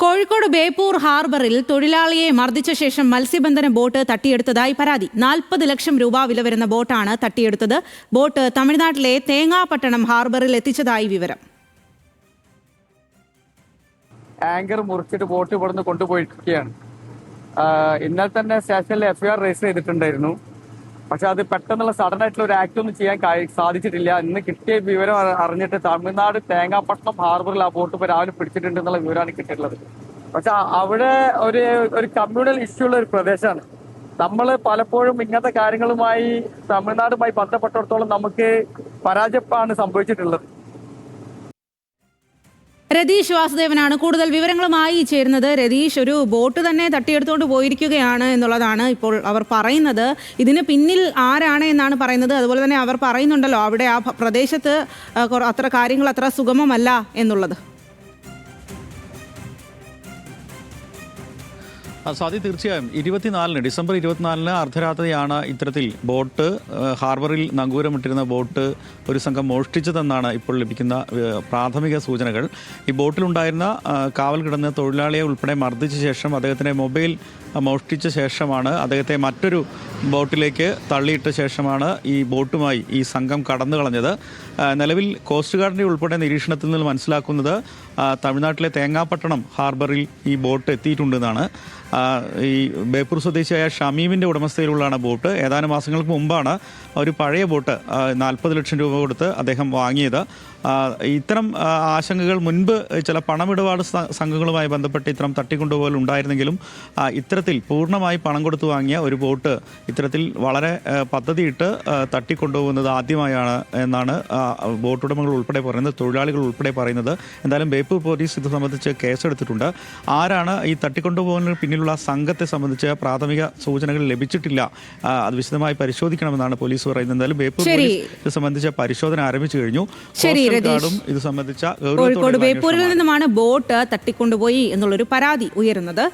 കോഴിക്കോട് ബേപ്പൂർ ഹാർബറിൽ തൊഴിലാളിയെ മർദ്ദിച്ച ശേഷം മത്സ്യബന്ധന ബോട്ട് തട്ടിയെടുത്തതായി പരാതി. 40 ലക്ഷം രൂപ വില വരുന്ന ബോട്ടാണ് തട്ടിയെടുത്തത്. ബോട്ട് തമിഴ്നാട്ടിലെ തേങ്ങാപട്ടണം ഹാർബറിൽ എത്തിച്ചതായി വിവരം. ആങ്കർ മുറിച്ചിട്ട് ബോട്ട് ഇവിടുന്ന് കൊണ്ടുപോയിരിക്കുകയാണ്. ഇന്നലെ തന്നെ സ്റ്റേഷനിൽ FIR രജിസ്റ്റർ ചെയ്തിട്ടുണ്ടായിരുന്നു. പക്ഷെ അത് പെട്ടെന്നുള്ള സഡൻ ആയിട്ടുള്ള ഒരു ആക്ട് ഒന്നും ചെയ്യാൻ സാധിച്ചിട്ടില്ല. ഇന്ന് കിട്ടിയ വിവരം അറിഞ്ഞിട്ട് തമിഴ്നാട് തേങ്ങാപട്ടണം ഹാർബറിൽ ആ ബോട്ട് ഇപ്പോൾ രാവിലെ പിടിച്ചിട്ടുണ്ട് എന്നുള്ള വിവരമാണ് കിട്ടിയിട്ടുള്ളത്. പക്ഷെ അവിടെ ഒരു കമ്മ്യൂണൽ ഇഷ്യൂ ഉള്ള ഒരു പ്രദേശമാണ്. നമ്മൾ പലപ്പോഴും ഇങ്ങനത്തെ കാര്യങ്ങളുമായി തമിഴ്നാടുമായി ബന്ധപ്പെട്ടിടത്തോളം നമുക്ക് പരാജയമാണ് സംഭവിച്ചിട്ടുള്ളത്. രതീഷ് വാസുദേവനാണ് കൂടുതൽ വിവരങ്ങളുമായി ചേരുന്നത്. രതീഷ്, ഒരു ബോട്ട് തന്നെ തട്ടിയെടുത്തുകൊണ്ട് പോയിരിക്കുകയാണ് എന്നുള്ളതാണ് ഇപ്പോൾ അവർ പറയുന്നത്. ഇതിന് പിന്നിൽ ആരാണ് എന്നാണ് പറയുന്നത്. അതുപോലെ തന്നെ അവർ പറയുന്നുണ്ടല്ലോ അവിടെ ആ പ്രദേശത്ത് അത്ര കാര്യങ്ങൾ അത്ര സുഗമമല്ല എന്നുള്ളത്. സ്വാതി, തീർച്ചയായും ഡിസംബർ 24 അർദ്ധരാത്രിയാണ് ഇത്തരത്തിൽ ബോട്ട് ഹാർബറിൽ നങ്കൂരമിട്ടിരുന്ന ബോട്ട് ഒരു സംഘം മോഷ്ടിച്ചതെന്നാണ് ഇപ്പോൾ ലഭിക്കുന്ന പ്രാഥമിക സൂചനകൾ. ഈ ബോട്ടിലുണ്ടായിരുന്ന കാവൽ കിടന്ന തൊഴിലാളിയെ ഉൾപ്പെടെ മർദ്ദിച്ച ശേഷം അദ്ദേഹത്തിൻ്റെ മൊബൈൽ മോഷ്ടിച്ച ശേഷമാണ് അദ്ദേഹത്തെ മറ്റൊരു ബോട്ടിലേക്ക് തള്ളിയിട്ട ശേഷമാണ് ഈ ബോട്ടുമായി ഈ സംഘം കടന്നു കളഞ്ഞത്. നിലവിൽ കോസ്റ്റ് ഗാർഡിൻ്റെ ഉൾപ്പെടെ നിരീക്ഷണത്തിൽ നിന്ന് മനസ്സിലാക്കുന്നത് തമിഴ്നാട്ടിലെ തേങ്ങാപട്ടണം ഹാർബറിൽ ഈ ബോട്ട് എത്തിയിട്ടുണ്ടെന്നാണ്. ഈ ബേപ്പൂർ സ്വദേശിയായ ഷമീമിൻ്റെ ഉടമസ്ഥയിലുള്ളതാണ് ബോട്ട്. ഏതാനും മാസങ്ങൾക്ക് മുമ്പാണ് ഒരു പഴയ ബോട്ട് 40 ലക്ഷം രൂപ കൊടുത്ത് അദ്ദേഹം വാങ്ങിയത്. ഇത്തരം ആശങ്കകൾ മുൻപ് ചില പണമിടപാട് സംഘങ്ങളുമായി ബന്ധപ്പെട്ട് ഇത്തരം തട്ടിക്കൊണ്ടുപോകൽ ഉണ്ടായിരുന്നെങ്കിലും ഇത്തരത്തിൽ പൂർണ്ണമായി പണം കൊടുത്തു വാങ്ങിയ ഒരു ബോട്ട് ഇത്തരത്തിൽ വളരെ പദ്ധതിയിട്ട് തട്ടിക്കൊണ്ടുപോകുന്നത് ആദ്യമായാണ് എന്നാണ് ബോട്ടുടമകൾ ഉൾപ്പെടെ പറയുന്നത്, തൊഴിലാളികൾ ഉൾപ്പെടെ പറയുന്നത്. എന്തായാലും ബേപ്പൂർ പോലീസ് ഇത് സംബന്ധിച്ച് കേസെടുത്തിട്ടുണ്ട്. ആരാണ് ഈ തട്ടിക്കൊണ്ടുപോകുന്നതിന് പിന്നിലുള്ള സംഘത്തെ സംബന്ധിച്ച് പ്രാഥമിക സൂചനകൾ ലഭിച്ചിട്ടില്ല. അത് വിശദമായി പരിശോധിക്കണമെന്നാണ് പോലീസ് പറയുന്നത്. എന്തായാലും ബേപ്പൂർ പോലീസ് ഇത് സംബന്ധിച്ച പരിശോധന ആരംഭിച്ചു കഴിഞ്ഞു. ഇത് സംബന്ധിച്ച കോഴിക്കോട് ബേപ്പൂരിൽ നിന്നുമാണ് ബോട്ട് തട്ടിക്കൊണ്ടുപോയി എന്നുള്ളൊരു പരാതി ഉയരുന്നത്.